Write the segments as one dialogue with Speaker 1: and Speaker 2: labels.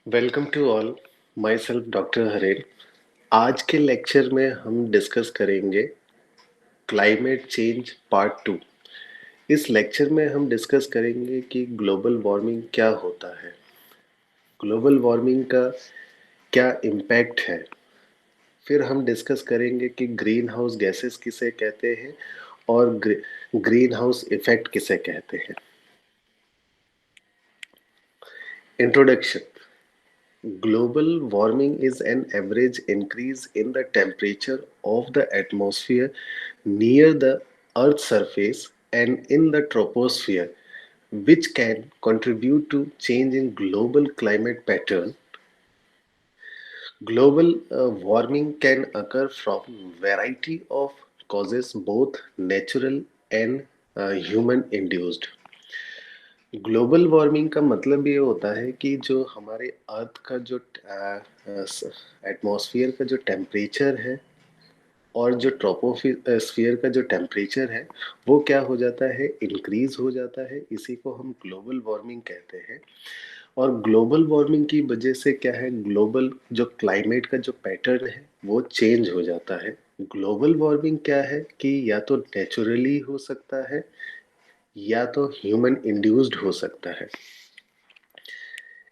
Speaker 1: Welcome to all. Myself doctor Haren. आज के lecture में हम डिस्कस करेंगे क्लाइमेट चेंज पार्ट टू। इस लेक्चर में हम डिस्कस करेंगे कि ग्लोबल वार्मिंग क्या होता है, ग्लोबल वार्मिंग का क्या इम्पैक्ट है। फिर हम डिस्कस करेंगे कि ग्रीन हाउस गैसेस किसे कहते हैं और ग्रीन हाउस इफेक्ट किसे कहते हैं। Introduction. Global warming is an average increase in the temperature of the atmosphere near the Earth's surface and in the troposphere, which can contribute to change in global climate pattern. Global warming can occur from variety of causes, both natural and human induced. Global warming का मतलब ये होता है कि जो हमारे अर्थ का जो एटमॉस्फेयर का जो टेम्परेचर है और जो ट्रोपोस्फियर का जो टेम्परेचर है वो क्या हो जाता है, इंक्रीज हो जाता है। इसी को हम ग्लोबल वार्मिंग कहते हैं। और ग्लोबल वार्मिंग की वजह से क्या है, ग्लोबल जो क्लाइमेट का जो पैटर्न है वो चेंज हो जाता है। ग्लोबल वार्मिंग क्या है कि या तो नेचुरली हो सकता है या तो ह्यूमन इंड्यूस्ड हो सकता है।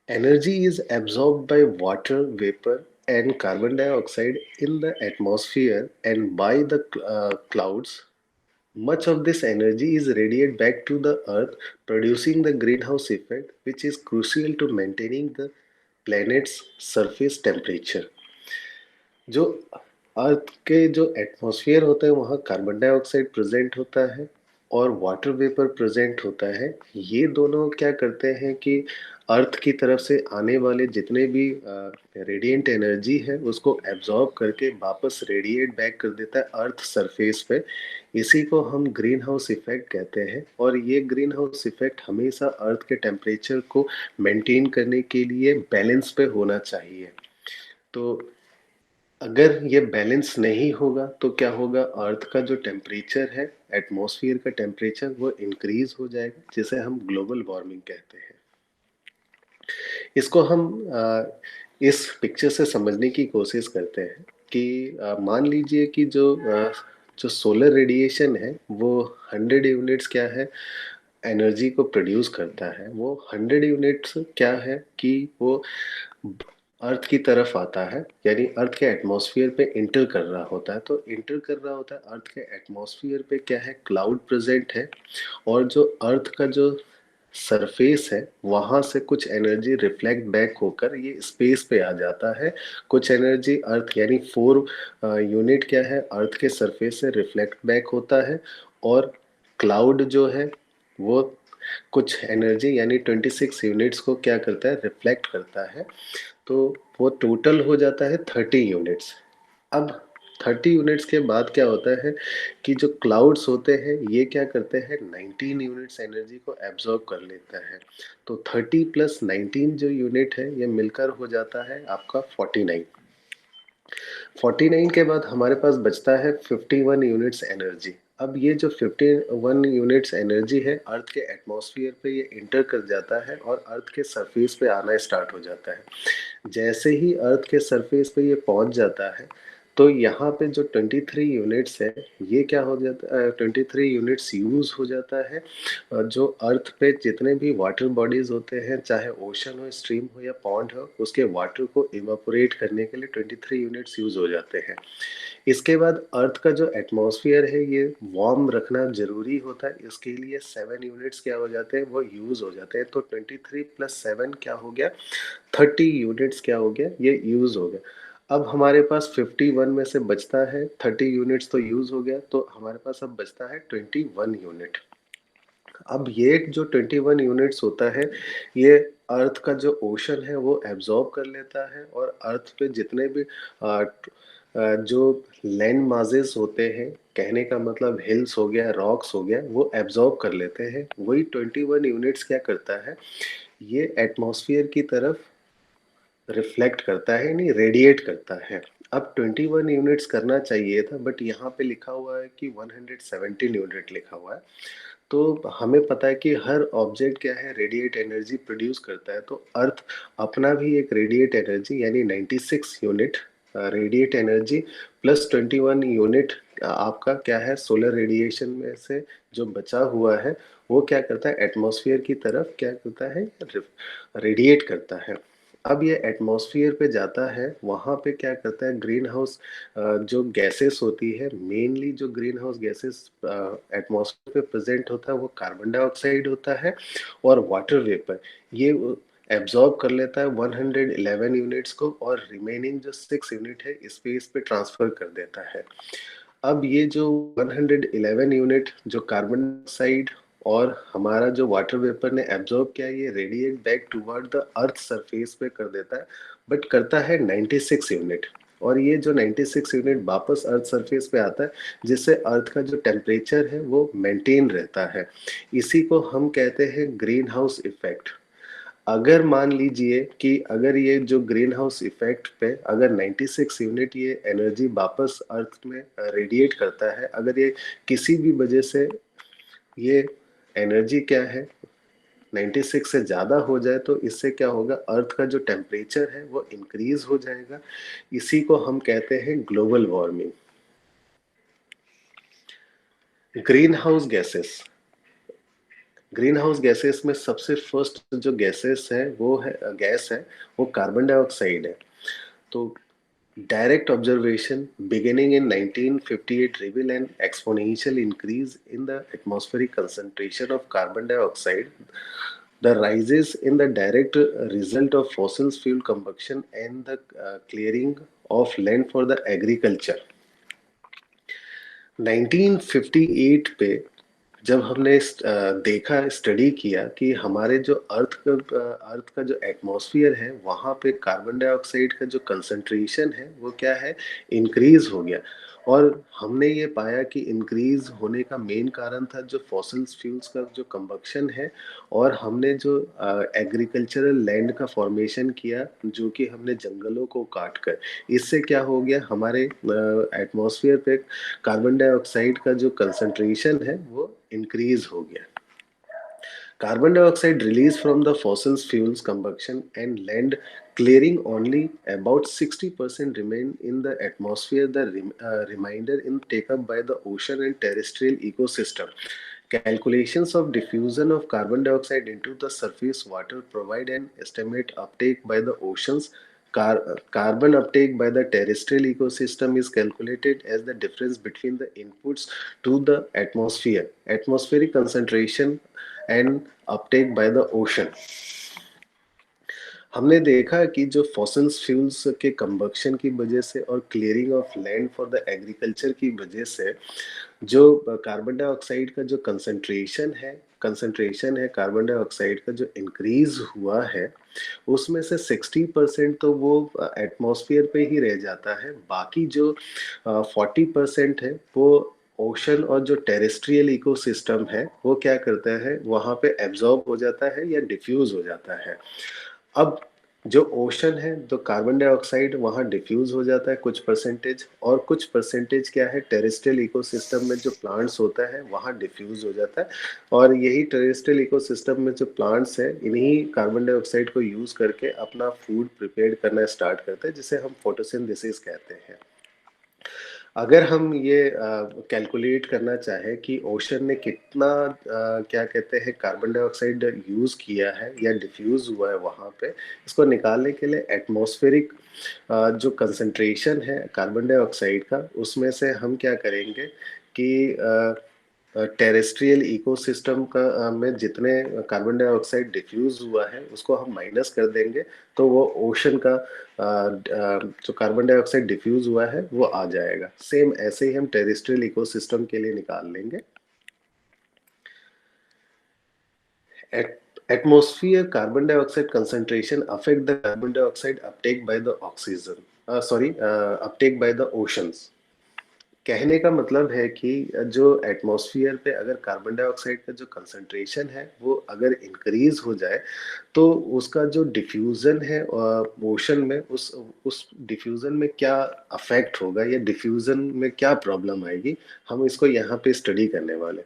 Speaker 1: Energy is absorbed by water vapor and carbon dioxide in the atmosphere and by the clouds. Much of this energy is radiated back to the earth, producing the greenhouse effect, which is crucial to maintaining the planet's surface temperature. जो अर्थ के जो atmosphere होता है वहाँ carbon dioxide present होता है और water vapour present होता है। ये दोनों क्या करते हैं कि अर्थ की तरफ से आने वाले जितने भी रेडिएंट एनर्जी है उसको एब्जॉर्ब करके वापस रेडिएट बैक कर देता है अर्थ सरफेस पे। इसी को हम ग्रीन हाउस इफेक्ट कहते हैं और ये ग्रीन हाउस इफेक्ट हमेशा अर्थ के टेम्परेचर को मेंटेन करने के लिए बैलेंस पे होना चाहिए। तो अगर ये बैलेंस नहीं होगा तो क्या होगा, अर्थ का जो टेम्परेचर है, एटमॉस्फेयर का टेम्परेचर वो इंक्रीज हो जाएगा, जिसे हम ग्लोबल वार्मिंग कहते हैं। इसको हम इस पिक्चर से समझने की कोशिश करते हैं कि मान लीजिए कि जो सोलर रेडिएशन है वो 100 यूनिट्स क्या है, एनर्जी को प्रोड्यूस करता है। वो 100 यूनिट्स क्या है कि वो अर्थ की तरफ आता है, यानी अर्थ के एटमॉस्फेयर पे इंटर कर रहा होता है। तो इंटर कर रहा होता है अर्थ के एटमॉस्फेयर पे क्या है, क्लाउड प्रेजेंट है और जो अर्थ का जो सरफेस है वहां से कुछ एनर्जी रिफ्लेक्ट बैक होकर ये स्पेस पे आ जाता है। कुछ एनर्जी अर्थ यानी 4 यूनिट क्या है अर्थ के सरफेस से रिफ्लेक्ट बैक होता है और क्लाउड जो है वो कुछ एनर्जी यानी 26 यूनिट्स को क्या करता है, रिफ्लेक्ट करता है। तो वो टोटल हो जाता है 30 यूनिट्स। अब 30 यूनिट्स के बाद क्या होता है कि जो क्लाउड्स होते हैं ये क्या करते हैं, 19 यूनिट्स एनर्जी को एब्जॉर्ब कर लेता है। तो 30 प्लस 19 जो यूनिट है ये मिलकर हो जाता है आपका 49। 49 के बाद हमारे पास बचता है 51 यूनिट्स एनर्जी। अब ये जो 51 यूनिट्स एनर्जी है अर्थ के एटमॉस्फेयर पे ये इंटर कर जाता है और अर्थ के सरफेस पे आना स्टार्ट हो जाता है। जैसे ही अर्थ के सरफेस पे ये पहुंच जाता है तो यहाँ पे जो 23 यूनिट्स है ये क्या हो जाता है, 23 यूनिट्स यूज हो जाता है। जो अर्थ पे जितने भी वाटर बॉडीज होते हैं, चाहे ओशन हो, स्ट्रीम हो या पॉन्ड हो, उसके वाटर को इवापोरेट करने के लिए 23 यूनिट्स यूज हो जाते हैं। इसके बाद अर्थ का जो एटमॉस्फेयर है ये वार्म रखना जरूरी होता है, इसके लिए 7 यूनिट्स क्या हो जाते हैं, वो यूज हो जाते हैं। तो 23 प्लस 7 क्या हो गया, 30 यूनिट्स क्या हो गया, ये यूज हो गया। अब हमारे पास 51 में से बचता है, 30 यूनिट्स तो यूज हो गया, तो हमारे पास अब बचता है 21 यूनिट। अब ये जो 21 यूनिट्स होता है ये अर्थ का जो ओशन है वो एब्जॉर्ब कर लेता है और अर्थ पे जितने भी जो लैंड मासेस होते हैं, कहने का मतलब हिल्स हो गया, रॉक्स हो गया, वो एब्जॉर्ब कर लेते हैं। वही 21 यूनिट्स क्या करता है, ये एटमॉस्फेयर की तरफ रिफ्लेक्ट करता है, नहीं रेडिएट करता है। अब 21 यूनिट्स करना चाहिए था बट यहाँ पे लिखा हुआ है कि 117 यूनिट लिखा हुआ है। तो हमें पता है कि हर ऑब्जेक्ट क्या है, रेडिएट एनर्जी प्रोड्यूस करता है। तो अर्थ अपना भी एक रेडिएट एनर्जी यानी 96 unit radiate energy plus 21 unit आपका क्या है, सोलर रेडिएशन में से जो बचा हुआ है वो क्या करता है, एटमॉस्फेयर की तरफ क्या करता है, रेडिएट करता है। अब ये एटमॉस्फेयर पे जाता है, वहां पे क्या करता है, ग्रीन हाउस जो गैसेस होती है, मेनली जो ग्रीन हाउस गैसेस एटमॉस्फेयर पे प्रेजेंट होता है वो कार्बन डाइऑक्साइड होता है और वाटर वेपर। ये एब्जॉर्ब कर लेता है 111 यूनिट्स को और रिमेनिंग जो 6 यूनिट है स्पेस पे ट्रांसफर कर देता है। अब ये जो 111 यूनिट जो कार्बन डाइऑक्साइड और हमारा जो वाटर वेपर ने एब्जॉर्ब किया, ये radiate back toward the earth surface पे कर देता है, बट करता है 96 यूनिट। और ये जो 96 यूनिट वापस अर्थ सरफेस पे आता है, जिससे अर्थ का जो टेम्परेचर है वो मेंटेन रहता है। इसी को हम कहते हैं ग्रीन हाउस इफेक्ट। अगर मान लीजिए कि अगर ये जो ग्रीन हाउस इफेक्ट पे अगर 96 यूनिट ये एनर्जी वापस अर्थ में रेडिएट करता है, अगर ये किसी भी वजह से ये एनर्जी क्या है 96 से ज़्यादा हो जाए, तो इससे क्या होगा, अर्थ का जो टेम्परेचर है वो इंक्रीज हो जाएगा। इसी को हम कहते हैं global warming. Green house gases, green house gases में सबसे फर्स्ट जो गैसेस है वो है गैस है वो कार्बन डाइऑक्साइड है। तो direct observation beginning in 1958 reveal an exponential increase in the atmospheric concentration of carbon dioxide. The rises in the direct result of fossil fuel combustion and the clearing of land for the agriculture. 1958 पे जब हमने देखा, study किया कि हमारे जो अर्थ का जो एटमॉस्फेयर है वहाँ पे कार्बन डाइऑक्साइड का जो कंसंट्रेशन है वो क्या है, इंक्रीज हो गया। और हमने ये पाया कि इंक्रीज होने का मेन कारण था जो फॉसिल फ्यूल्स का जो कंबक्शन है, और हमने जो एग्रीकल्चरल लैंड का फॉर्मेशन किया, जो कि हमने जंगलों को काट कर, इससे क्या हो गया, हमारे एटमॉस्फेयर पे कार्बन डाइऑक्साइड का जो कंसंट्रेशन है वो इंक्रीज हो गया। Carbon dioxide released from the fossil fuels combustion and land clearing only about 60% remain in the atmosphere. The remainder in take up by the ocean and terrestrial ecosystem. Calculations of diffusion of carbon dioxide into the surface water provide an estimate uptake by the oceans. Carbon uptake by the terrestrial ecosystem is calculated as the difference between the inputs to the atmosphere, atmospheric concentration, and uptake by the ocean. हमने देखा कि जो fossils fuels के combustion की वजह से और clearing of land for the agriculture की वजह से जो कार्बन डाइऑक्साइड का जो कंसंट्रेशन है कार्बन डाइऑक्साइड का जो इंक्रीज हुआ है, उसमें से 60% तो वो एटमॉस्फेयर पे ही रह जाता है। बाकी जो 40% है वो ओशन और जो टेरेस्ट्रियल इकोसिस्टम है वो क्या करता है, वहां पे एब्जॉर्ब हो जाता है या डिफ्यूज हो जाता है। अब जो ओशन है तो कार्बन डाइऑक्साइड वहाँ डिफ्यूज हो जाता है कुछ परसेंटेज, और कुछ परसेंटेज क्या है, टेरेस्ट्रियल इकोसिस्टम में जो प्लांट्स होता है वहाँ डिफ्यूज हो जाता है। और यही टेरेस्ट्रियल इकोसिस्टम में जो प्लांट्स है, इन्हीं कार्बन डाइऑक्साइड को यूज करके अपना फूड प्रिपेयर करना स्टार्ट करते हैं, जिसे हम फोटोसिंथेसिस कहते हैं। अगर हम ये कैलकुलेट करना चाहे कि ओशन ने कितना क्या कहते हैं कार्बन डाइऑक्साइड यूज किया है या डिफ्यूज हुआ है वहां पे, इसको निकालने के लिए एटमॉस्फेरिक जो कंसंट्रेशन है कार्बन डाइऑक्साइड का, उसमें से हम क्या करेंगे कि टेरेस्ट्रियल इकोसिस्टम का में जितने कार्बन डाइऑक्साइड डिफ्यूज हुआ है उसको हम माइनस कर देंगे, तो वो ओशन का जो कार्बन डाइऑक्साइड डिफ्यूज हुआ है वो आ जाएगा। सेम ऐसे ही हम टेरेस्ट्रियल इकोसिस्टम के लिए निकाल लेंगे। Atmosphere carbon dioxide concentration affect the carbon dioxide uptake by the oxygen, uptake by the oceans। कहने का मतलब है कि जो एटमॉस्फेयर पे अगर कार्बन डाइऑक्साइड का जो कंसंट्रेशन है वो अगर इंक्रीज हो जाए, तो उसका जो डिफ्यूजन है ओशन में, उस डिफ्यूजन में क्या अफेक्ट होगा या डिफ्यूजन में क्या प्रॉब्लम आएगी, हम इसको यहाँ पे स्टडी करने वाले।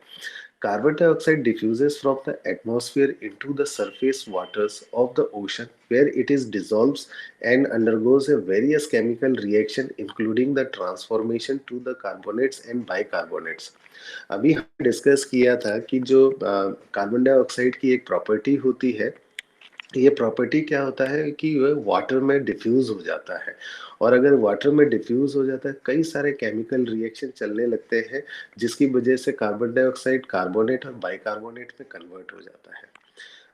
Speaker 1: Carbon dioxide diffuses from the atmosphere into the surface waters of the ocean where it is dissolves and undergoes a various chemical reaction including the transformation to the carbonates and bicarbonates. अभी हमने discuss किया था कि जो carbon dioxide की एक property होती है, ये प्रॉपर्टी क्या होता है कि वह वाटर में डिफ्यूज हो जाता है। और अगर वाटर में डिफ्यूज हो जाता है, कई सारे केमिकल रिएक्शन चलने लगते हैं जिसकी वजह से कार्बन डाइऑक्साइड कार्बोनेट और बाइकार्बोनेट में कन्वर्ट हो जाता है।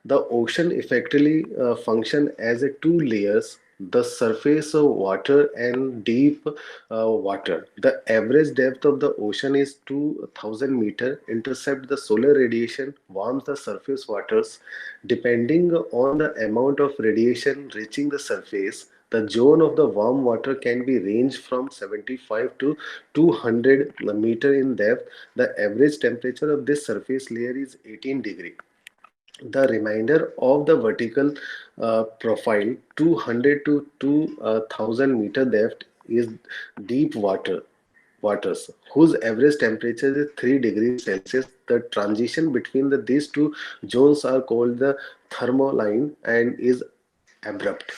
Speaker 1: The ocean effectively function as a two layers, the surface of water and deep water. The average depth of the ocean is 2000 meter. Intercept the solar radiation, warms the surface waters. Depending on the amount of radiation reaching the surface, the zone of the warm water can be ranged from 75 to 200 meter in depth. The average temperature of this surface layer is 18 degree. The remainder of the vertical profile 200 to 2000 meter depth is deep waters whose average temperature is 3 degrees Celsius. The transition between these two zones are called the thermoline and is abrupt.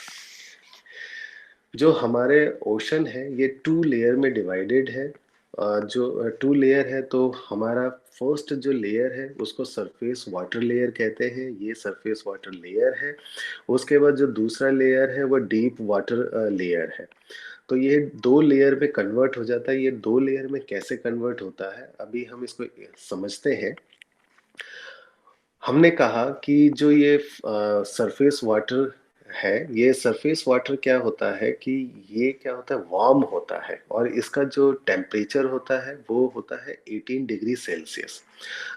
Speaker 1: जो हमारे ocean है ये two layer में divided है। जो two layer है तो हमारा फर्स्ट जो लेयर है उसको सरफेस वाटर लेयर कहते हैं, ये सरफेस वाटर लेयर है। उसके बाद जो दूसरा लेयर है वो डीप वाटर लेयर है। तो ये दो लेयर में कन्वर्ट हो जाता है। ये दो लेयर में कैसे कन्वर्ट होता है अभी हम इसको समझते हैं। हमने कहा कि जो ये सरफेस वाटर है, ये सरफेस वाटर क्या होता है कि ये क्या होता है, वार्म होता है और इसका जो टेम्परेचर होता है वो होता है 18 डिग्री सेल्सियस।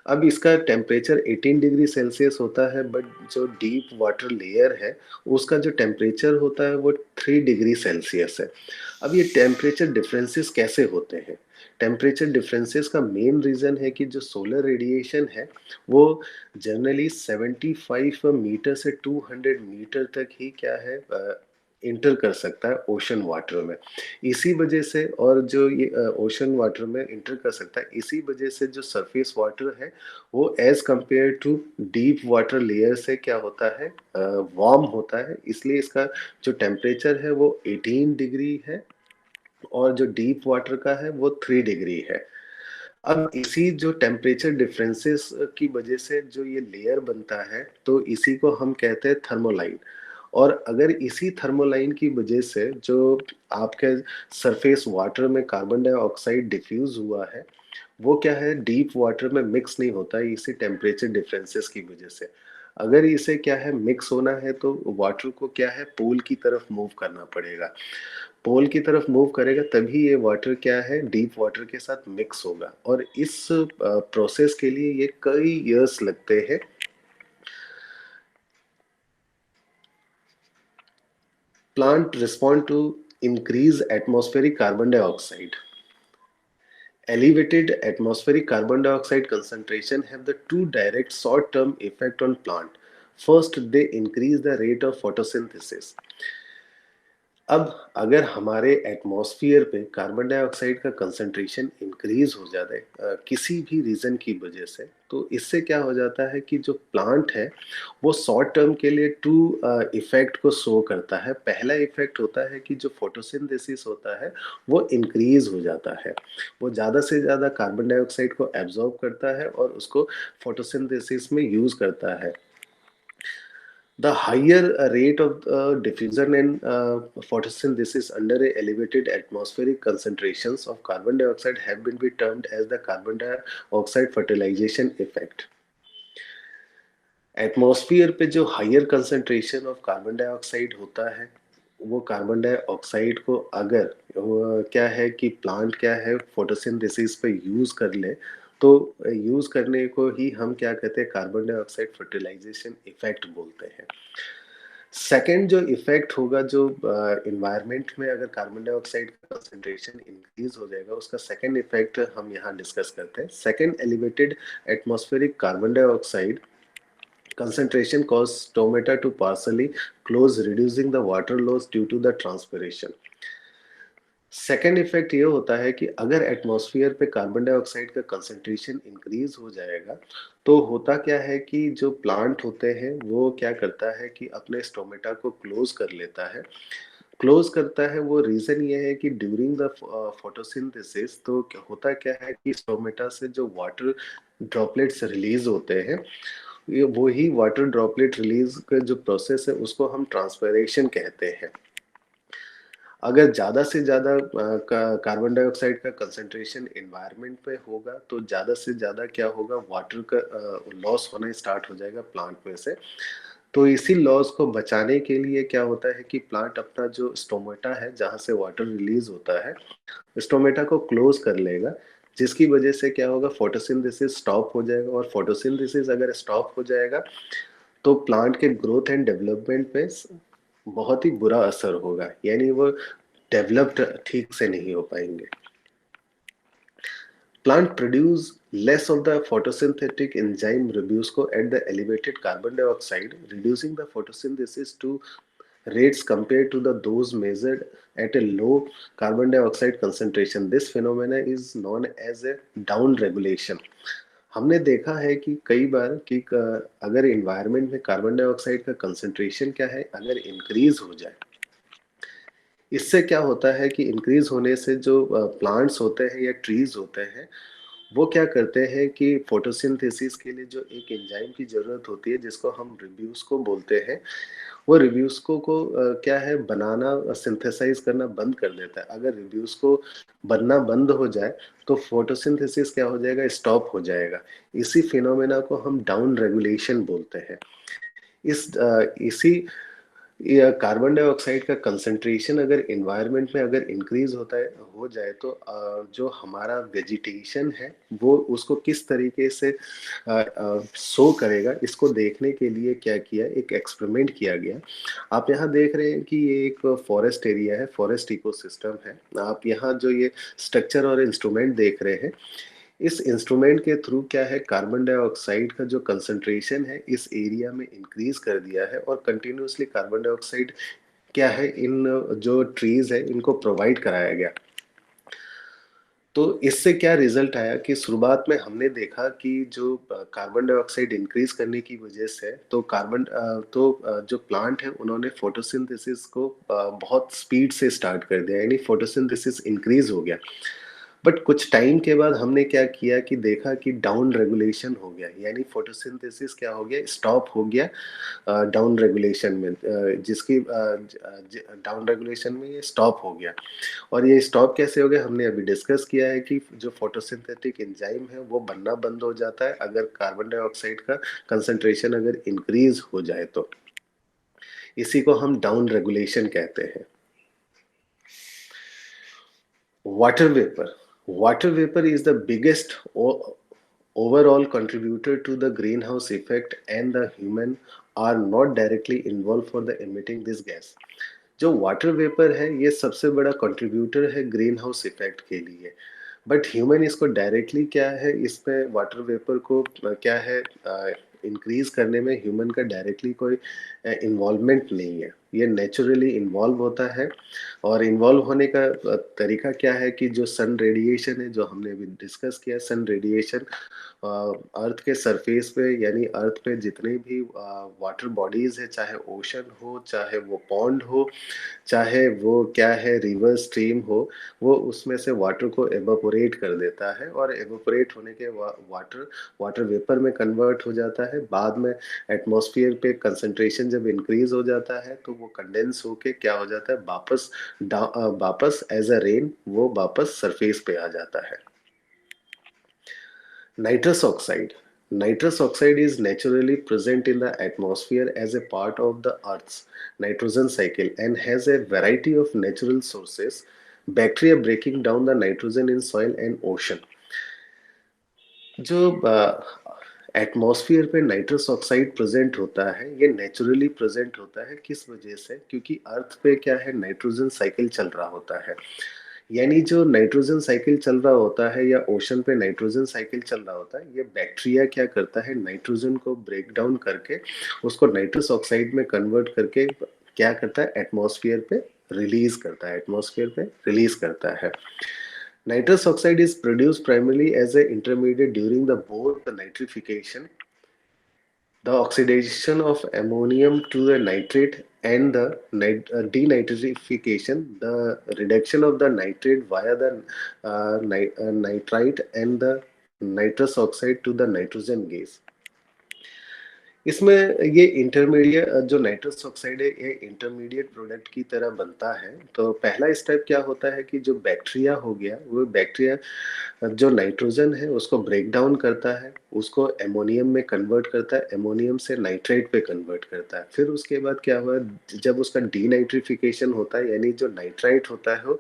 Speaker 1: अब इसका टेम्परेचर 18 डिग्री सेल्सियस होता है, बट जो डीप वाटर लेयर है उसका जो टेम्परेचर होता है वो 3 डिग्री सेल्सियस है। अब ये टेम्परेचर डिफरेंसेस कैसे होते हैं? टेम्परेचर डिफरेंसेस का मेन रीज़न है कि जो सोलर रेडिएशन है वो जनरली 75 मीटर से 200 मीटर तक ही क्या है इंटर कर सकता है ओशन वाटर में। इसी वजह से, और जो ये ओशन वाटर में इंटर कर सकता है, इसी वजह से जो सरफेस वाटर है वो as compare to deep water layer से क्या होता है, वार्म होता है। इसलिए इसका जो टेम्परेचर है वो 18 डिग्री है और जो डीप वाटर का है वो 3 डिग्री है। अब इसी जो टेम्परेचर डिफरेंसेस की वजह से जो ये लेयर बनता है तो इसी को हम कहते हैं थर्मोलाइन। और अगर इसी थर्मोलाइन की वजह से जो आपके सरफेस वाटर में कार्बन डाइऑक्साइड डिफ्यूज हुआ है वो क्या है, डीप वाटर में मिक्स नहीं होता है इसी टेम्परेचर डिफरेंसेस की वजह से। अगर इसे क्या है मिक्स होना है तो वाटर को क्या है पोल की तरफ मूव करना पड़ेगा। पोल की तरफ मूव करेगा तभी ये वाटर क्या है डीप वाटर के साथ मिक्स होगा, और इस प्रोसेस के लिए ये कई इयर्स लगते हैं। Plant respond to increase atmospheric carbon dioxide. Elevated atmospheric carbon dioxide concentration have the two direct short-term effect on plant. First, they increase the rate of photosynthesis. अब अगर हमारे एटमॉस्फेयर पे कार्बन डाइऑक्साइड का concentration increase हो जाता है किसी भी रीज़न की वजह से, तो इससे क्या हो जाता है कि जो प्लांट है वो शॉर्ट टर्म के लिए टू इफेक्ट को शो करता है। पहला इफेक्ट होता है कि जो फोटोसिंथेसिस होता है वो इंक्रीज हो जाता है। वो ज़्यादा से ज़्यादा कार्बन डाइऑक्साइड को एब्जॉर्ब करता है और उसको फोटोसिंथेसिस में यूज़ करता है। The higher rate of diffusion and photosynthesis under elevated atmospheric concentrations of carbon dioxide have been termed as the carbon dioxide fertilization effect. Atmosphere पे जो higher concentration of carbon dioxide होता है वो carbon dioxide को अगर क्या है कि प्लांट क्या है फोटोसिंथेसिस पे यूज कर ले, तो यूज करने को ही हम क्या कहते हैं कार्बन डाइऑक्साइड फर्टिलाइजेशन इफेक्ट बोलते हैं। सेकंड जो इफेक्ट होगा, जो इन्वायरमेंट में अगर कार्बन डाइऑक्साइड का कंसंट्रेशन इंक्रीज हो जाएगा उसका सेकंड इफेक्ट हम यहाँ डिस्कस करते हैं। Second, elevated atmospheric carbon dioxide concentration cause stomata to partially close, reducing the water loss due to the transpiration. Second effect ये होता है कि अगर एटमॉस्फेयर पे कार्बन डाइऑक्साइड का कंसंट्रेशन इंक्रीज हो जाएगा, तो होता क्या है कि जो प्लांट होते हैं वो क्या करता है कि अपने स्टोमेटा को क्लोज कर लेता है। क्लोज करता है, वो रीजन ये है कि ड्यूरिंग द फोटोसिंथेसिस तो होता क्या है कि स्टोमेटा से जो वाटर ड्रॉपलेट्स रिलीज होते हैं, ये वही वाटर ड्रॉपलेट रिलीज का जो प्रोसेस है उसको हम ट्रांसपैरेशन कहते हैं। अगर ज़्यादा से ज़्यादा कार्बन डाइऑक्साइड का कंसंट्रेशन एनवायरनमेंट पे होगा, तो ज़्यादा से ज़्यादा क्या होगा, वाटर का लॉस होना स्टार्ट हो जाएगा प्लांट में से। तो इसी लॉस को बचाने के लिए क्या होता है कि प्लांट अपना जो स्टोमेटा है जहाँ से वाटर रिलीज होता है, स्टोमेटा को क्लोज कर लेगा, जिसकी वजह से क्या होगा, फोटोसिंथेसिस स्टॉप हो जाएगा। और फोटोसिंथेसिस अगर स्टॉप हो जाएगा तो प्लांट के ग्रोथ एंड डेवलपमेंट पे बहुत ही बुरा असर होगा, यानी वो डेवलप्ड ठीक से नहीं हो पाएंगे। Plant produce less of the photosynthetic enzyme Rubusco at the elevated carbon dioxide, reducing the photosynthesis to rates compared to the those measured at a low carbon dioxide concentration. This phenomena is known as a down regulation. हमने देखा है कि कई बार कि अगर environment में carbon dioxide का concentration क्या है, अगर increase हो जाए, इससे क्या होता है कि इंक्रीज होने से जो प्लांट्स होते हैं या ट्रीज होते हैं, वो क्या करते हैं कि फोटोसिंथेसिस के लिए जो एक एंजाइम की ज़रूरत होती है जिसको हम रिड्यूस्को बोलते हैं, वो रिड्यूस्को को क्या है, बनाना, सिंथेसाइज करना बंद कर देता है। अगर रिड्यूस्को बनना बंद हो जाए तो फोटोसिंथेसिस क्या हो जाएगा, स्टॉप हो जाएगा। इसी फिनोमेना को हम डाउन रेगुलेशन बोलते हैं। इसी या कार्बन डाइऑक्साइड का कंसंट्रेशन अगर एनवायरनमेंट में अगर इंक्रीज होता है, हो जाए, तो जो हमारा वेजिटेशन है वो उसको किस तरीके से शो करेगा, इसको देखने के लिए क्या किया, एक एक्सपेरिमेंट किया गया। आप यहाँ देख रहे हैं कि ये एक फॉरेस्ट एरिया है, फॉरेस्ट इकोसिस्टम है। आप यहाँ जो ये स्ट्रक्चर और इंस्ट्रूमेंट देख रहे हैं, इस इंस्ट्रूमेंट के थ्रू क्या है, कार्बन डाइऑक्साइड का जो कंसंट्रेशन है इस एरिया में इंक्रीज कर दिया है, और कंटिन्यूसली कार्बन डाइऑक्साइड क्या है, इन जो ट्रीज है इनको प्रोवाइड कराया गया। तो इससे क्या रिजल्ट आया कि शुरुआत में हमने देखा कि जो कार्बन डाइऑक्साइड इंक्रीज करने की वजह से तो जो प्लांट है उन्होंने फोटोसिंथेसिस को बहुत स्पीड से स्टार्ट कर दिया, यानी फोटोसिंथेसिस इंक्रीज हो गया। बट कुछ टाइम के बाद हमने क्या किया कि देखा कि डाउन रेगुलेशन हो गया, यानी फोटोसिंथेसिस क्या हो गया, स्टॉप हो गया डाउन रेगुलेशन में, जिसकी डाउन रेगुलेशन में ये स्टॉप हो गया। और ये स्टॉप कैसे हो गया, हमने अभी डिस्कस किया है कि जो फोटोसिंथेटिक एंजाइम है वो बनना बंद हो जाता है अगर कार्बन डाइऑक्साइड का कंसंट्रेशन अगर इंक्रीज हो जाए तो। इसी को हम डाउन रेगुलेशन कहते हैं। Water vapor. Water vapor is the biggest overall contributor to the greenhouse effect, and the human are not directly involved for the emitting this gas. जो वाटर वेपर है ये सबसे बड़ा कंट्रीब्यूटर है ग्रीन हाउस इफेक्ट के लिए। But human इसको directly क्या है, इसमें वाटर वेपर को क्या है, इंक्रीज करने में ह्यूमन का डायरेक्टली कोई इन्वॉल्वमेंट नहीं है, ये नेचुरली इन्वॉल्व होता है। और इन्वॉल्व होने का तरीका क्या है कि जो सन रेडिएशन है, जो हमने अभी डिस्कस किया, सन रेडिएशन अर्थ के सरफेस पे, यानी अर्थ पे जितने भी वाटर बॉडीज है, चाहे ओशन हो, चाहे वो पॉन्ड हो, चाहे वो क्या है, रिवर स्ट्रीम हो, वो उसमें से वाटर को एवापोरेट कर देता है, और एवापोरेट होने के वाटर वाटर वेपर में कन्वर्ट हो जाता है। बाद में एटमॉस्फेयर पे कंसंट्रेशन जब इंक्रीज हो जाता है तो वो कंडेंस होके क्या हो जाता है, वापस एज अ रेन वो वापस सरफेस पे आ जाता है। Nitrous oxide. Nitrous oxide is naturally present in the atmosphere as a part of the Earth's nitrogen cycle and has a variety of natural sources, bacteria breaking down the nitrogen in soil and ocean. जो atmosphere पे nitrous oxide present होता है, ये naturally present होता है, किस वजह से, क्योंकि अर्थ पे क्या है, नाइट्रोजन साइकिल चल रहा होता है। यानी जो नाइट्रोजन साइकिल चल रहा होता है या ओशन पे नाइट्रोजन साइकिल चल रहा होता है, ये बैक्टीरिया क्या करता है, नाइट्रोजन को ब्रेक डाउन करके उसको नाइट्रस ऑक्साइड में कन्वर्ट करके क्या करता है, एटमॉस्फेयर पे रिलीज करता है, एटमॉस्फेयर पे रिलीज करता है। Nitrous oxide is produced primarily as an intermediate during the both the nitrification, the oxidation of ammonium to the nitrate, and the denitrification, the reduction of the nitrate via the nitrite and the nitrous oxide to the nitrogen gas. इसमें ये intermediate जो nitrous oxide है ये intermediate product की तरह बनता है। तो पहला स्टेप क्या होता है कि जो बैक्टीरिया हो गया वो बैक्टीरिया जो नाइट्रोजन है उसको ब्रेक डाउन करता है, उसको एमोनियम में कन्वर्ट करता है, एमोनियम से नाइट्रेट पे कन्वर्ट करता है। फिर उसके बाद क्या हुआ, जब उसका डीनाइट्रिफिकेशन होता है यानी जो नाइट्राइट होता है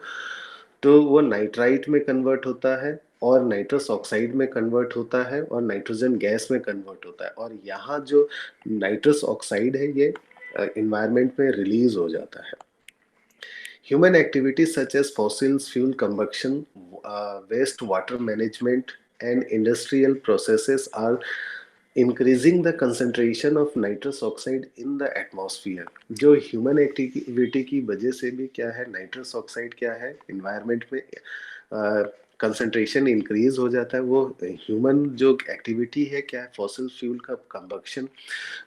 Speaker 1: तो वो नाइट्राइट में कन्वर्ट होता है और नाइट्रस ऑक्साइड में कन्वर्ट होता है और नाइट्रोजन गैस में कन्वर्ट होता है। और यहाँ जो नाइट्रस ऑक्साइड है ये इन्वायरमेंट में रिलीज हो जाता है। Human activities such as fossils fuel combustion, waste water management, and industrial processes are increasing the concentration of nitrous oxide in the atmosphere। जो ह्यूमन एक्टिविटी की वजह से भी क्या है, नाइट्रस ऑक्साइड क्या है इन्वायरमेंट में कंसंट्रेशन इंक्रीज हो जाता है। वो ह्यूमन जो एक्टिविटी है क्या है, फॉसिल फ्यूल का कंबक्शन,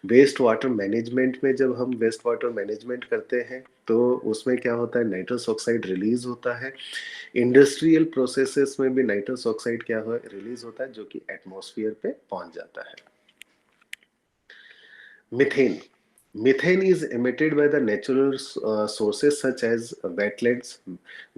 Speaker 1: वेस्ट वाटर मैनेजमेंट में जब हम वेस्ट वाटर मैनेजमेंट करते हैं तो उसमें क्या होता है, नाइट्रस ऑक्साइड रिलीज होता है। इंडस्ट्रियल प्रोसेसेस में भी नाइट्रस ऑक्साइड क्या हो रिलीज होता है जो कि एटमॉस्फेयर पे पहुंच जाता है। Methane. Methane is emitted by the natural sources such as wetlands.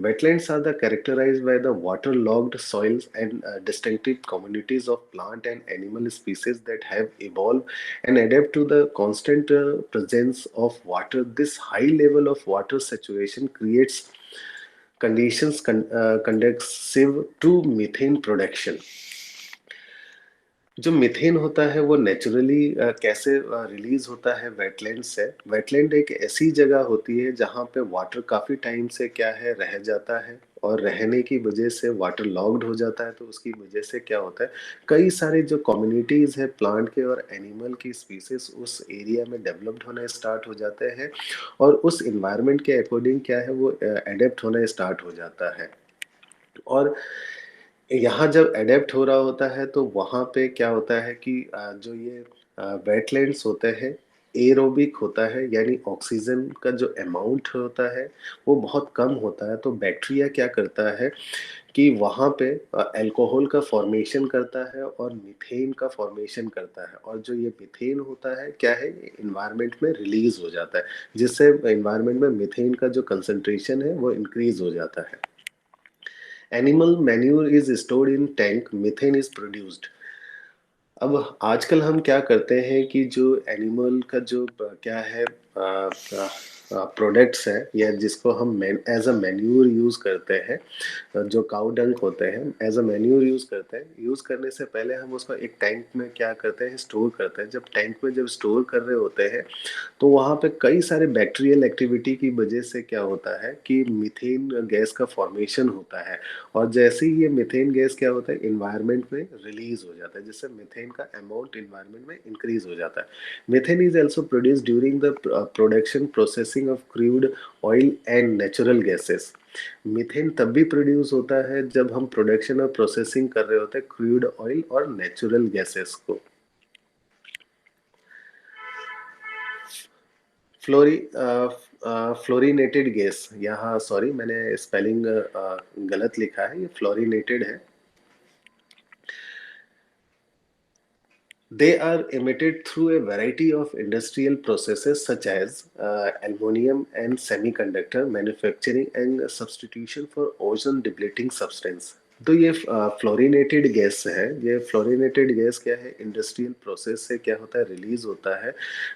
Speaker 1: Wetlands are characterized by the waterlogged soils and distinctive communities of plant and animal species that have evolved and adapt to the constant presence of water. This high level of water saturation creates conditions conducive to methane production। जो methane होता है वो naturally कैसे release होता है wetland से। Wetland एक ऐसी जगह होती है जहाँ पे वाटर काफी टाइम से क्या है रह जाता है और रहने की वजह से वाटर लॉक्ड हो जाता है। तो उसकी वजह से क्या होता है, कई सारे जो कम्युनिटीज है प्लांट के और एनिमल की स्पीसीज उस एरिया में डेवलप्ड होना स्टार्ट हो जाते हैं और उस इन्वायरमेंट के अकॉर्डिंग क्या है वो एडेप्ट होना स्टार्ट हो जाता है। और यहाँ जब एडेप्ट हो रहा होता है तो वहाँ पे क्या होता है कि जो ये वेटलैंड्स होते हैं एरोबिक होता है, यानी ऑक्सीजन का जो अमाउंट होता है वो बहुत कम होता है। तो बैक्टीरिया क्या करता है कि वहाँ पे अल्कोहल का फॉर्मेशन करता है और मीथेन का फॉर्मेशन करता है और जो ये मीथेन होता है क्या है इन्वायरमेंट में रिलीज हो जाता है, जिससे इन्वायरमेंट में मीथेन का जो कंसंट्रेशन है वो इंक्रीज हो जाता है। Animal manure is stored in tank, methane is produced. अब आजकल हम क्या करते हैं कि जो एनिमल का जो क्या है प्रोडक्ट्स है या जिसको हम एज अ मैन्यूर यूज करते हैं, जो काउ डंक होते हैं एज अ मैन्यूर यूज करते हैं। यूज करने से पहले हम उसको एक टैंक में क्या करते हैं स्टोर करते हैं। जब टैंक में जब स्टोर कर रहे होते हैं तो वहाँ पे कई सारे बैक्टीरियल एक्टिविटी की वजह से क्या होता है कि मीथेन गैस का फॉर्मेशन होता है और जैसे ही ये मीथेन गैस क्या होता है इन्वायरमेंट में रिलीज हो जाता है, जिससे मीथेन का अमाउंट इन्वायरमेंट में इंक्रीज हो जाता है। Methane is also produce during the production processing of crude oil and natural gases. Methane तब भी प्रोड्यूस होता है जब हम प्रोडक्शन और प्रोसेसिंग कर रहे होते हैं क्रूड ऑयल और नेचुरल गैसेस को। फ्लोरी फ्लोरिनेटेड गैस, यहाँ सॉरी मैंने स्पेलिंग गलत लिखा है, ये फ्लोरिनेटेड है। They are emitted through a variety of industrial processes such as aluminum and semiconductor manufacturing and substitution for ozone depleting substance। तो ये फ्लोरिनेटेड गैस है। ये फ्लोरिनेटेड गैस क्या है, इंडस्ट्रियल प्रोसेस से क्या होता है रिलीज होता है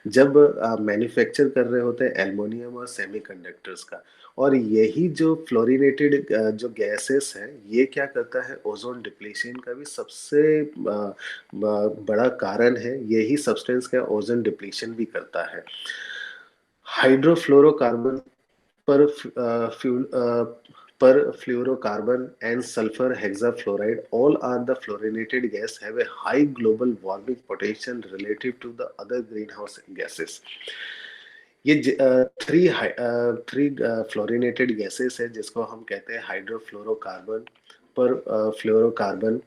Speaker 1: जब मैन्युफैक्चर कर रहे होते हैं एल्युमिनियम और सेमीकंडक्टर्स का। और यही जो फ्लोरिनेटेड जो गैसेस हैं ये क्या करता है ओजोन डिप्लीशन का भी सबसे बड़ा कारण है। यही सब्सटेंस का ओजोन डिप्लीशन भी करता है। हाइड्रोफ्लोरोकार्बन पर fuel per fluorocarbon and sulfur hexafluoride, all are the fluorinated gas, have a high global warming potential relative to the other greenhouse gases। ये थ्री फ्लोरिनेटेड गैसेस है जिसको हम कहते हैं हाइड्रोफ्लोरोकार्बन, पर फ्लोरोकार्बन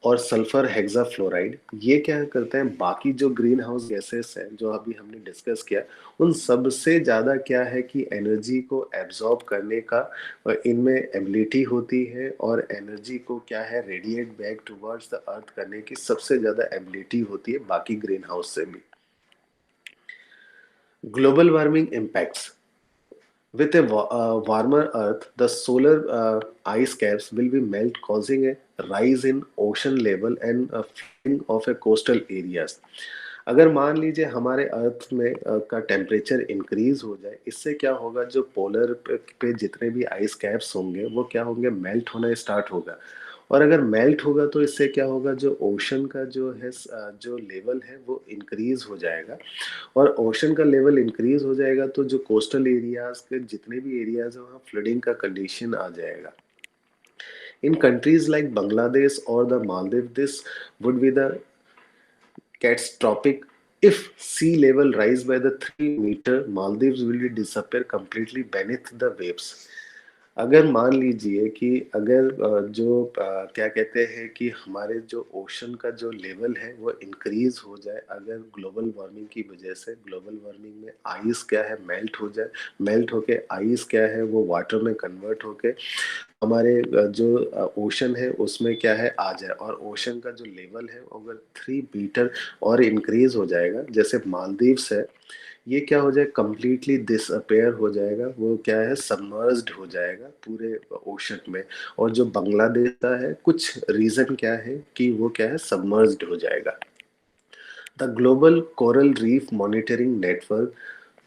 Speaker 1: और सल्फर हेक्साफ्लोराइड। ये क्या करते हैं, बाकी जो ग्रीन हाउस गैसेस हैं जो अभी हमने डिस्कस किया, उन सब से ज्यादा क्या है कि एनर्जी को एब्जॉर्ब करने का इनमें एबिलिटी होती है, और एनर्जी को क्या है radiate back towards the earth करने की सबसे ज्यादा एबिलिटी होती है बाकी ग्रीन हाउस से भी। Global warming impacts. With a warmer Earth, the solar ice caps will be melt, causing a rise in ocean level and a flooding of a coastal areas. अगर मान लीजिए हमारे अर्थ में का टेम्परेचर इंक्रीज हो जाए, इससे क्या होगा, जो पोलर पे जितने भी आइस कैप्स होंगे वो क्या होंगे, मेल्ट होना स्टार्ट होगा। और अगर मेल्ट होगा तो इससे क्या होगा, जो ओशन का जो है जो लेवल है वो इंक्रीज हो जाएगा। और ओशन का लेवल इंक्रीज हो जाएगा तो जो कोस्टल एरियाज के जितने भी एरियाज है वहाँ फ्लडिंग का कंडीशन आ जाएगा। इन कंट्रीज लाइक बांग्लादेश और the Maldives, this would be the catastrophic if sea level rise by the 3 meter. Maldives will be disappear completely beneath the waves. अगर मान लीजिए कि अगर जो क्या कहते हैं कि हमारे जो ओशन का जो लेवल है वो इंक्रीज हो जाए, अगर ग्लोबल वार्मिंग की वजह से ग्लोबल वार्मिंग में आइस क्या है मेल्ट हो जाए, मेल्ट होके आइस क्या है वो वाटर में कन्वर्ट होके हमारे जो ओशन है उसमें क्या है आ जाए, और ओशन का जो लेवल है अगर 3 मीटर और इंक्रीज हो जाएगा, जैसे मालदीव्स है, ये क्या हो जाए, कंप्लीटली डिसअपेयर हो जाएगा, वो क्या है सबमर्ज्ड हो जाएगा पूरे ओशन में। और जो बांग्लादेश का है, कुछ रीजन क्या है कि वो क्या है सबमर्ज्ड हो जाएगा। The global coral reef monitoring network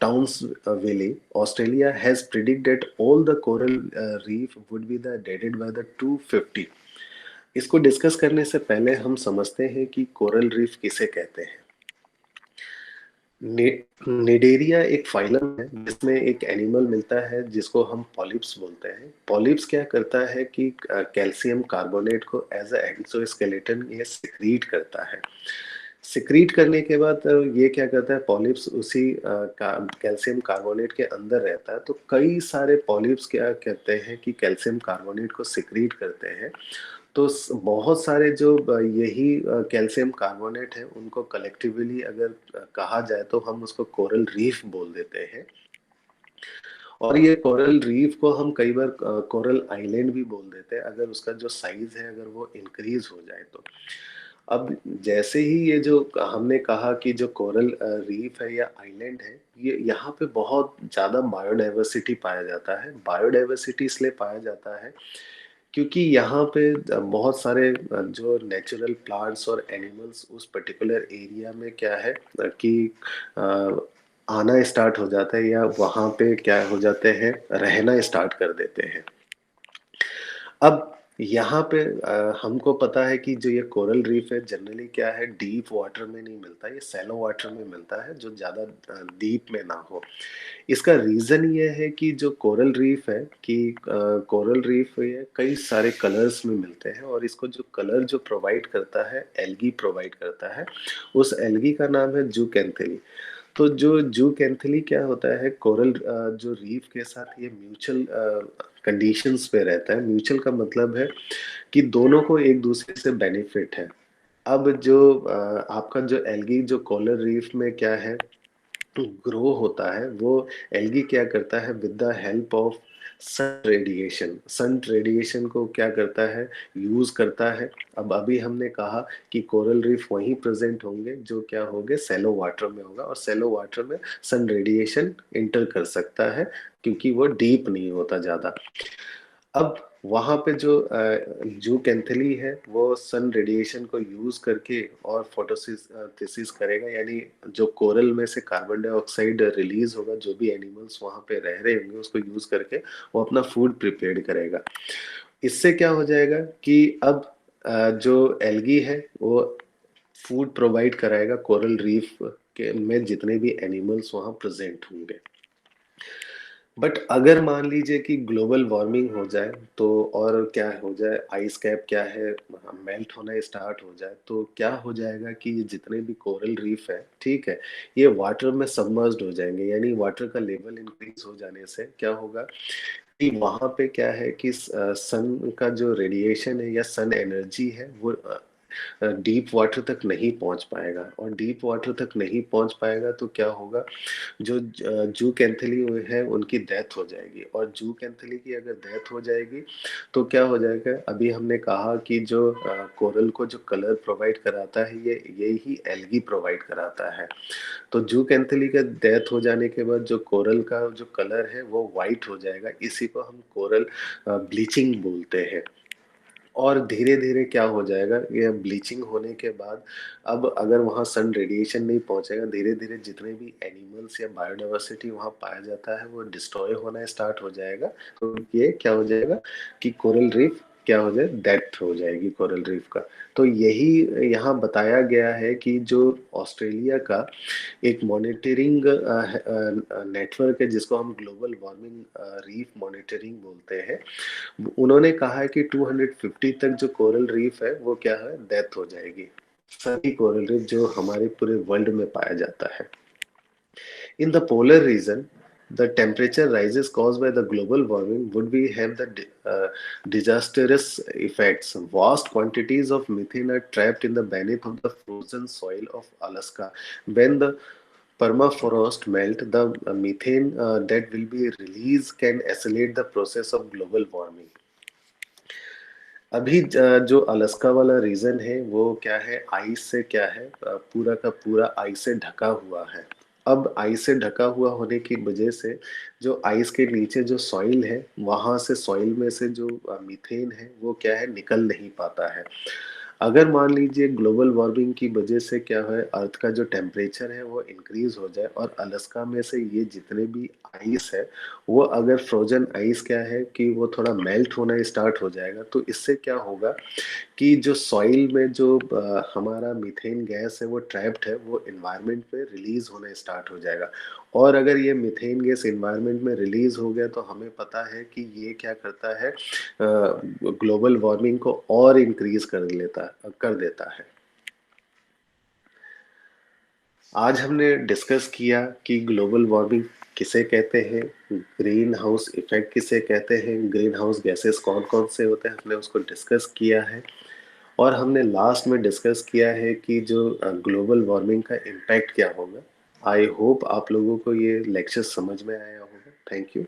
Speaker 1: Townsville, Australia has predicted that all the coral reef would be the deaded by the 250। इसको डिस्कस करने से पहले हम समझते हैं कि कोरल रीफ किसे कहते हैं। ने, निडेरिया एक फाइलम है जिसमें एक एनिमल मिलता है जिसको हम पॉलिप्स बोलते हैं। पॉलिप्स क्या करता है कि कैल्शियम कार्बोनेट को एज अ एक्सोस्केलेटन ये सिक्रीट करता है। सिक्रीट करने के बाद ये क्या करता है, पॉलिप्स उसी कैल्शियम कार्बोनेट के अंदर रहता है, तो कई सारे पॉलिप्स क्या करते हैं कि कैल्शियम कार्बोनेट को सिक्रीट करते हैं। तो बहुत सारे जो यही कैल्शियम कार्बोनेट है उनको कलेक्टिवली अगर कहा जाए तो हम उसको कोरल रीफ बोल देते हैं। और ये कोरल रीफ को हम कई बार कोरल आइलैंड भी बोल देते हैं अगर उसका जो साइज है अगर वो इंक्रीज हो जाए तो। अब जैसे ही ये जो हमने कहा कि जो कोरल रीफ है या आइलैंड है, ये यहाँ पे बहुत ज़्यादा बायोडाइवर्सिटी पाया जाता है। बायोडाइवर्सिटी इसलिए पाया जाता है क्योंकि यहाँ पे बहुत सारे जो नेचुरल प्लांट्स और एनिमल्स उस पर्टिकुलर एरिया में क्या है कि अ, आना स्टार्ट हो जाता है, या वहाँ पे क्या हो जाते हैं, रहना स्टार्ट कर देते हैं। अब यहाँ पे हमको पता है कि जो ये कोरल रीफ है जनरली क्या है, डीप वाटर में नहीं मिलता, ये सैलो वाटर में मिलता है जो ज़्यादा डीप में ना हो। इसका रीज़न ये है कि जो कोरल रीफ है कि कोरल रीफ ये कई सारे कलर्स में मिलते हैं, और इसको जो कलर जो प्रोवाइड करता है एल्गी प्रोवाइड करता है। उस एल्गी का नाम है जूकेंथेली। तो जो जूकेंथेली क्या होता है, कोरल जो रीफ के साथ ये म्यूचुअल कंडीशंस पे रहता है। म्यूचुअल का मतलब है कि दोनों को एक दूसरे से बेनिफिट है। अब जो आपका जो एल्गी जो कोरल रीफ में क्या है ग्रो होता है, वो एल्गी क्या करता है, with the help of sun radiation को क्या करता है, यूज करता है। अब अभी हमने कहा कि कोरल रीफ वहीं प्रेजेंट होंगे जो क्या होंगे, सेलो वाटर में होगा, और सेलो वाटर में सन रेडिएशन इंटर कर सकता है क्योंकि वो डीप नहीं होता ज्यादा। अब वहाँ पे जो जूकेंथेली है वो सन रेडिएशन को यूज करके और फोटोसिंथेसिस करेगा, यानी जो कोरल में से कार्बन डाइऑक्साइड रिलीज होगा, जो भी एनिमल्स वहाँ पे रह रहे होंगे उसको यूज करके वो अपना फूड प्रिपेयर करेगा। इससे क्या हो जाएगा कि अब जो एल्गी है वो फूड प्रोवाइड कराएगा कोरल रीफ के में जितने भी एनिमल्स वहाँ प्रेजेंट होंगे। बट अगर मान लीजिए कि ग्लोबल वार्मिंग हो जाए तो और क्या हो जाए, आइस कैप क्या है मेल्ट होना स्टार्ट हो जाए, तो क्या हो जाएगा कि ये जितने भी कोरल रीफ है, ठीक है, ये वाटर में सबमर्ज्ड हो जाएंगे। यानी वाटर का लेवल इंक्रीज हो जाने से क्या होगा कि वहां पे क्या है कि सन का जो रेडिएशन है या सन एनर्जी है वो डीप वाटर तक नहीं पहुंच पाएगा, और डीप वाटर तक नहीं पहुंच पाएगा तो क्या होगा, जो जूक एंथली हुए हैं उनकी डेथ हो जाएगी। और जूक एंथली की अगर डेथ हो जाएगी तो क्या हो जाएगा, अभी हमने कहा कि जो कोरल को जो कलर प्रोवाइड कराता है ये ही एल्गी प्रोवाइड कराता है। तो जूक एंथली का डेथ हो जाने के बाद जो कोरल का जो कलर है वो वाइट हो जाएगा, इसी को हम कोरल ब्लीचिंग बोलते हैं। और धीरे धीरे क्या हो जाएगा, ये ब्लीचिंग होने के बाद अब अगर वहाँ सन रेडिएशन नहीं पहुंचेगा, धीरे धीरे जितने भी एनिमल्स या बायोडाइवर्सिटी वहाँ पाया जाता है वो डिस्ट्रॉय होना स्टार्ट हो जाएगा। तो ये क्या हो जाएगा कि कोरल रीफ क्या हो जाए, डेथ हो जाएगी कोरल रीफ का। तो यही यहाँ बताया गया है कि जो ऑस्ट्रेलिया का एक मॉनिटरिंग नेटवर्क है जिसको हम ग्लोबल वार्मिंग रीफ मॉनिटरिंग बोलते हैं, उन्होंने कहा है कि 250 तक जो कोरल रीफ है वो क्या है, डेथ हो जाएगी। सभी कोरल रीफ जो हमारे पूरे वर्ल्ड में पाया जाता है। In the polar region, the temperature rises caused by the global warming would be have the disastrous effects. Vast quantities of methane are trapped in the beneath of the frozen soil of Alaska. When the permafrost melt, the methane that will be released can accelerate the process of global warming. अभी जो Alaska वाला reason है वो क्या है, ice से क्या है, पूरा का पूरा आइस से ढका हुआ है। अब आइस से ढका हुआ होने की वजह से जो आइस के नीचे जो सॉइल है वहां से, सॉइल में से जो मीथेन है वो क्या है, निकल नहीं पाता है। अगर मान लीजिए ग्लोबल वार्मिंग की वजह से क्या है, अर्थ का जो टेम्परेचर है वो इंक्रीज हो जाए और अलास्का में से ये जितने भी आइस है वो अगर फ्रोजन आइस क्या है कि वो थोड़ा मेल्ट होना स्टार्ट हो जाएगा, तो इससे क्या होगा कि जो सॉइल में जो हमारा मीथेन गैस है वो ट्रैप्ड है, वो इन्वायरमेंट में रिलीज होना स्टार्ट हो जाएगा। और अगर ये मीथेन गैस इन्वायरमेंट में रिलीज हो गया तो हमें पता है कि ये क्या करता है, ग्लोबल वार्मिंग को और इंक्रीज कर देता है। आज हमने डिस्कस किया कि ग्लोबल वार्मिंग किसे कहते हैं, ग्रीन हाउस इफेक्ट किसे कहते हैं, ग्रीन हाउस गैसेस कौन कौन से होते हैं, हमने उसको डिस्कस किया है। और हमने लास्ट में डिस्कस किया है कि जो ग्लोबल वार्मिंग का इम्पैक्ट क्या होगा। आई होप आप लोगों को ये लेक्चर समझ में आया होगा। Thank you.